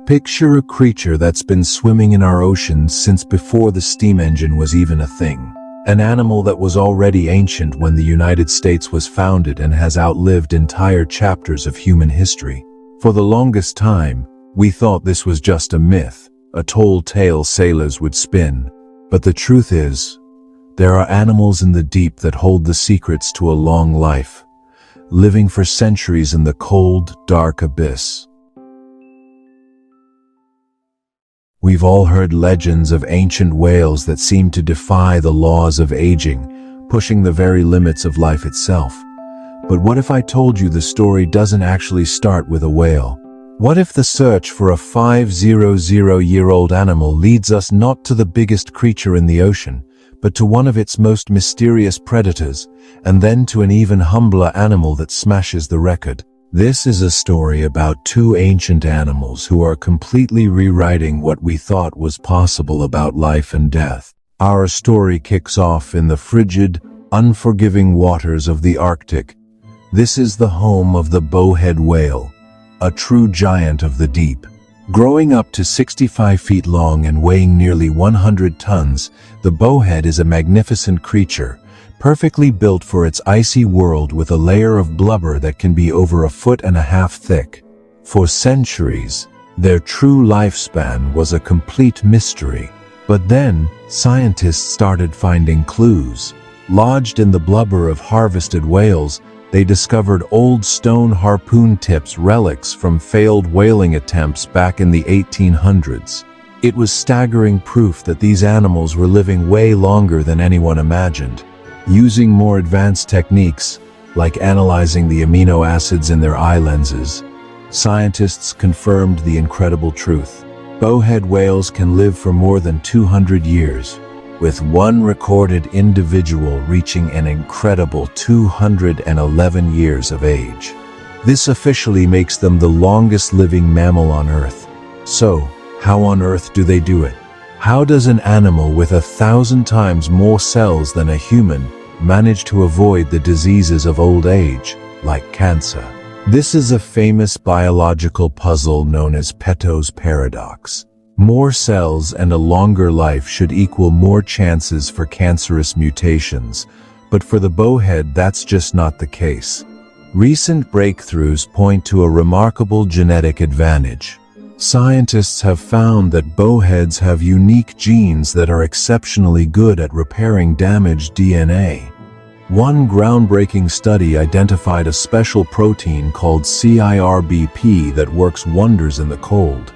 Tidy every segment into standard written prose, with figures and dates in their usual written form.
Picture a creature that's been swimming in our oceans since before the steam engine was even a thing. An animal that was already ancient when the United States was founded and has outlived entire chapters of human history. For the longest time, we thought this was just a myth, a tall tale sailors would spin. But the truth is, there are animals in the deep that hold the secrets to a long life, living for centuries in the cold, dark abyss. We've all heard legends of ancient whales that seem to defy the laws of aging, pushing the very limits of life itself. But what if I told you the story doesn't actually start with a whale? What if the search for a 500-year-old animal leads us not to the biggest creature in the ocean, but to one of its most mysterious predators, and then to an even humbler animal that smashes the record? This is a story about two ancient animals who are completely rewriting what we thought was possible about life and death. Our story kicks off in the frigid, unforgiving waters of the Arctic. This is the home of the bowhead whale, a true giant of the deep. Growing up to 65 feet long and weighing nearly 100 tons, the bowhead is a magnificent creature, perfectly built for its icy world with a layer of blubber that can be over 1.5 feet thick. For centuries, their true lifespan was a complete mystery. But then, scientists started finding clues. Lodged in the blubber of harvested whales, they discovered old stone harpoon tips, relics from failed whaling attempts back in the 1800s. It was staggering proof that these animals were living way longer than anyone imagined. Using more advanced techniques, like analyzing the amino acids in their eye lenses, scientists confirmed the incredible truth. Bowhead whales can live for more than 200 years, with one recorded individual reaching an incredible 211 years of age. This officially makes them the longest living mammal on Earth. So, how on earth do they do it? How does an animal with 1,000 times more cells than a human manage to avoid the diseases of old age, like cancer? This is a famous biological puzzle known as Peto's paradox. More cells and a longer life should equal more chances for cancerous mutations, but for the bowhead that's just not the case. Recent breakthroughs point to a remarkable genetic advantage. Scientists have found that bowheads have unique genes that are exceptionally good at repairing damaged DNA. One groundbreaking study identified a special protein called CIRBP that works wonders in the cold.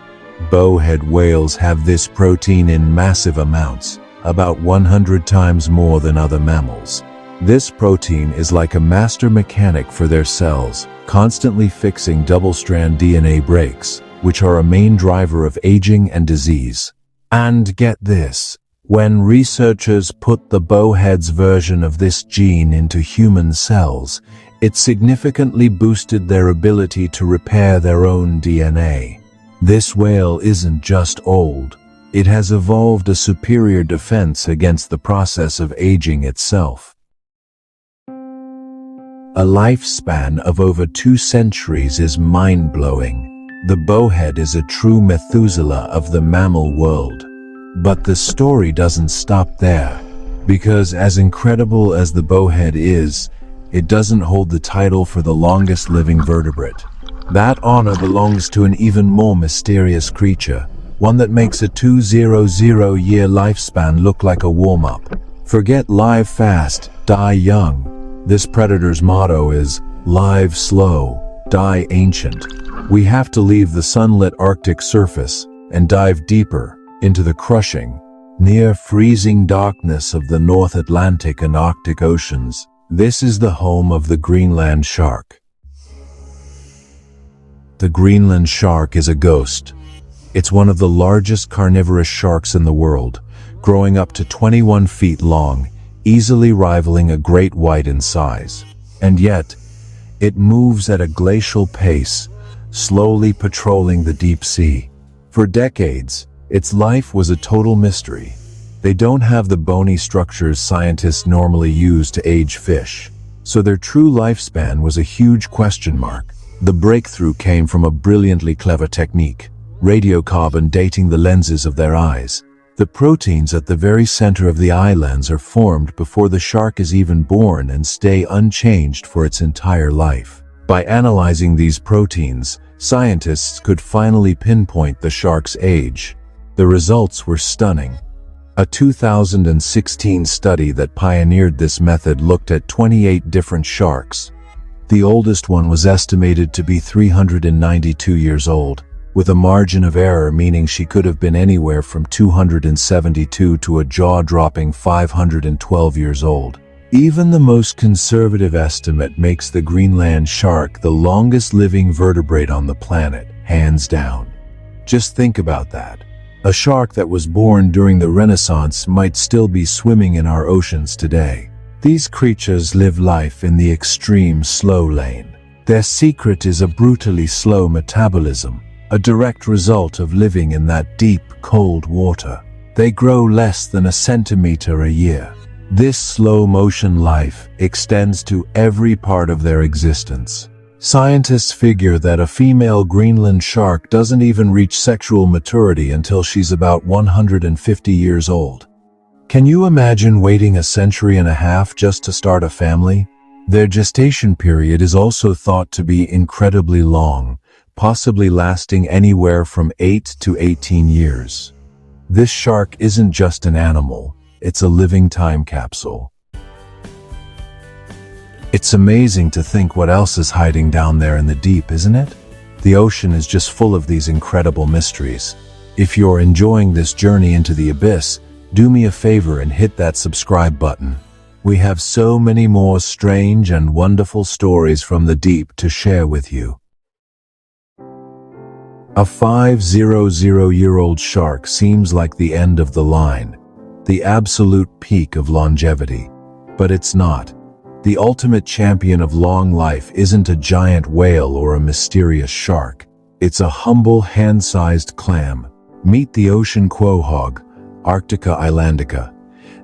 Bowhead whales have this protein in massive amounts, about 100 times more than other mammals. This protein is like a master mechanic for their cells, constantly fixing double-strand DNA breaks, which are a main driver of aging and disease. And get this, when researchers put the bowhead's version of this gene into human cells, it significantly boosted their ability to repair their own DNA. This whale isn't just old, it has evolved a superior defense against the process of aging itself. A lifespan of over 2 centuries is mind-blowing. The bowhead is a true Methuselah of the mammal world. But the story doesn't stop there, because as incredible as the bowhead is, it doesn't hold the title for the longest living vertebrate. That honor belongs to an even more mysterious creature, one that makes a 200-year lifespan look like a warm-up. Forget live fast, die young. This predator's motto is, live slow, die ancient. We have to leave the sunlit Arctic surface and dive deeper into the crushing, near-freezing darkness of the North Atlantic and Arctic Oceans. This is the home of the Greenland shark. The Greenland shark is a ghost. It's one of the largest carnivorous sharks in the world, growing up to 21 feet long, easily rivaling a great white in size. And yet, it moves at a glacial pace, slowly patrolling the deep sea. For decades, its life was a total mystery. They don't have the bony structures scientists normally use to age fish, so their true lifespan was a huge question mark. The breakthrough came from a brilliantly clever technique. radiocarbon dating the lenses of their eyes. The proteins at the very center of the eye lens are formed before the shark is even born and stay unchanged for its entire life. By analyzing these proteins, scientists could finally pinpoint the shark's age. The results were stunning. A 2016 study that pioneered this method looked at 28 different sharks. The oldest one was estimated to be 392 years old, with a margin of error meaning she could have been anywhere from 272 to a jaw-dropping 512 years old. Even the most conservative estimate makes the Greenland shark the longest living vertebrate on the planet, hands down. Just think about that. A shark that was born during the Renaissance might still be swimming in our oceans today. These creatures live life in the extreme slow lane. Their secret is a brutally slow metabolism, a direct result of living in that deep, cold water. They grow less than a centimeter a year. This slow-motion life extends to every part of their existence. Scientists figure that a female Greenland shark doesn't even reach sexual maturity until she's about 150 years old. Can you imagine waiting a century and a half just to start a family? Their gestation period is also thought to be incredibly long, possibly lasting anywhere from 8 to 18 years. This shark isn't just an animal, it's a living time capsule. It's amazing to think what else is hiding down there in the deep, isn't it? The ocean is just full of these incredible mysteries. If you're enjoying this journey into the abyss, do me a favor and hit that subscribe button. We have so many more strange and wonderful stories from the deep to share with you. A 500-year-old shark seems like the end of the line, the absolute peak of longevity. But it's not. The ultimate champion of long life isn't a giant whale or a mysterious shark. It's a humble, hand-sized clam. Meet the ocean quahog, Arctica islandica.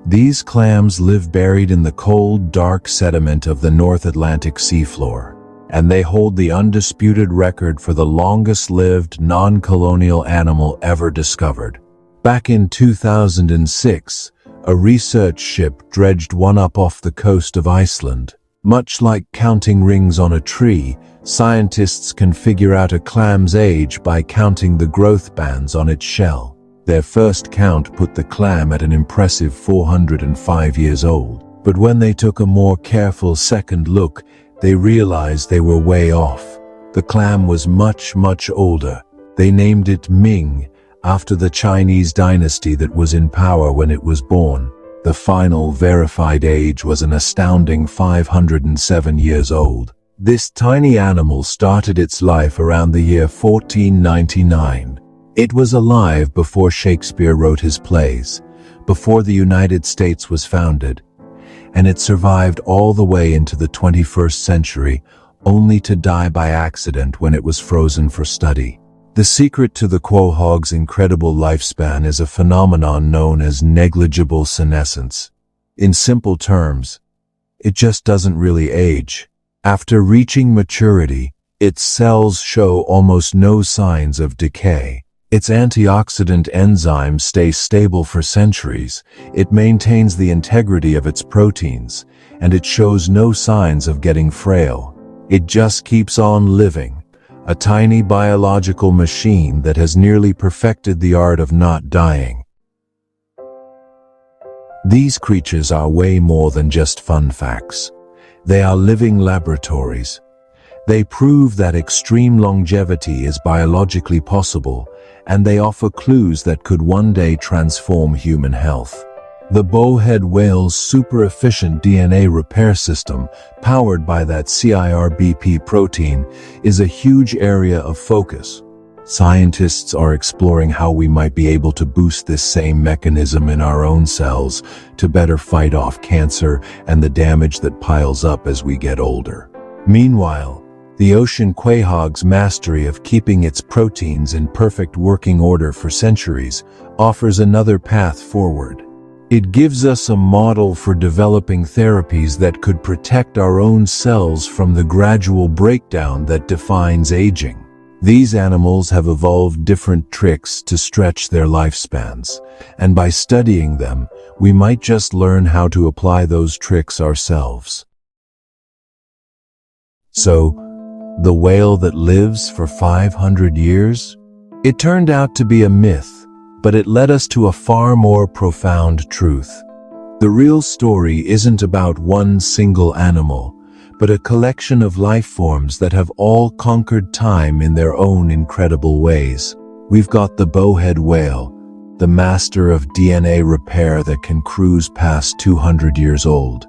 These clams live buried in the cold, dark sediment of the North Atlantic seafloor, and they hold the undisputed record for the longest-lived non-colonial animal ever discovered. Back in 2006, a research ship dredged one up off the coast of Iceland. Much like counting rings on a tree, scientists can figure out a clam's age by counting the growth bands on its shell. Their first count put the clam at an impressive 405 years old. But when they took a more careful second look, they realized they were way off. The clam was much, much older. They named it Ming, after the Chinese dynasty that was in power when it was born. The final verified age was an astounding 507 years old. This tiny animal started its life around the year 1499. It was alive before Shakespeare wrote his plays, before the United States was founded, and it survived all the way into the 21st century, only to die by accident when it was frozen for study. The secret to the quahog's incredible lifespan is a phenomenon known as negligible senescence. In simple terms, it just doesn't really age. After reaching maturity, its cells show almost no signs of decay. Its antioxidant enzymes stay stable for centuries. It maintains the integrity of its proteins, and it shows no signs of getting frail. It just keeps on living. A tiny biological machine that has nearly perfected the art of not dying. These creatures are way more than just fun facts. They are living laboratories. They prove that extreme longevity is biologically possible, and they offer clues that could one day transform human health. The bowhead whale's super-efficient DNA repair system, powered by that CIRBP protein, is a huge area of focus. Scientists are exploring how we might be able to boost this same mechanism in our own cells to better fight off cancer and the damage that piles up as we get older. Meanwhile, the ocean quahog's mastery of keeping its proteins in perfect working order for centuries offers another path forward. It gives us a model for developing therapies that could protect our own cells from the gradual breakdown that defines aging. These animals have evolved different tricks to stretch their lifespans, and by studying them, we might just learn how to apply those tricks ourselves. So, the whale that lives for 500 years? It turned out to be a myth, but it led us to a far more profound truth. The real story isn't about one single animal, but a collection of life forms that have all conquered time in their own incredible ways. We've got the bowhead whale, the master of DNA repair that can cruise past 200 years old.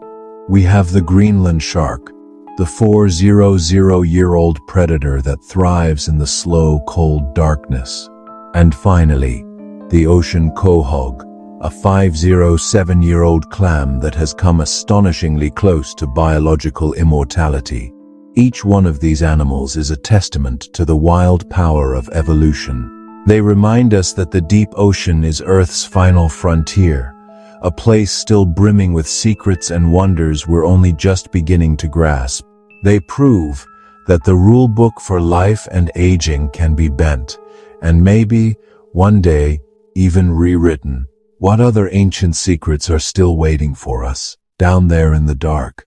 We have the Greenland shark, the 400-year-old predator that thrives in the slow, cold darkness. And finally, the ocean quahog, a 507-year-old clam that has come astonishingly close to biological immortality. Each one of these animals is a testament to the wild power of evolution. They remind us that the deep ocean is Earth's final frontier, a place still brimming with secrets and wonders we're only just beginning to grasp. They prove that the rule book for life and aging can be bent, and maybe, one day, even rewritten. What other ancient secrets are still waiting for us, down there in the dark?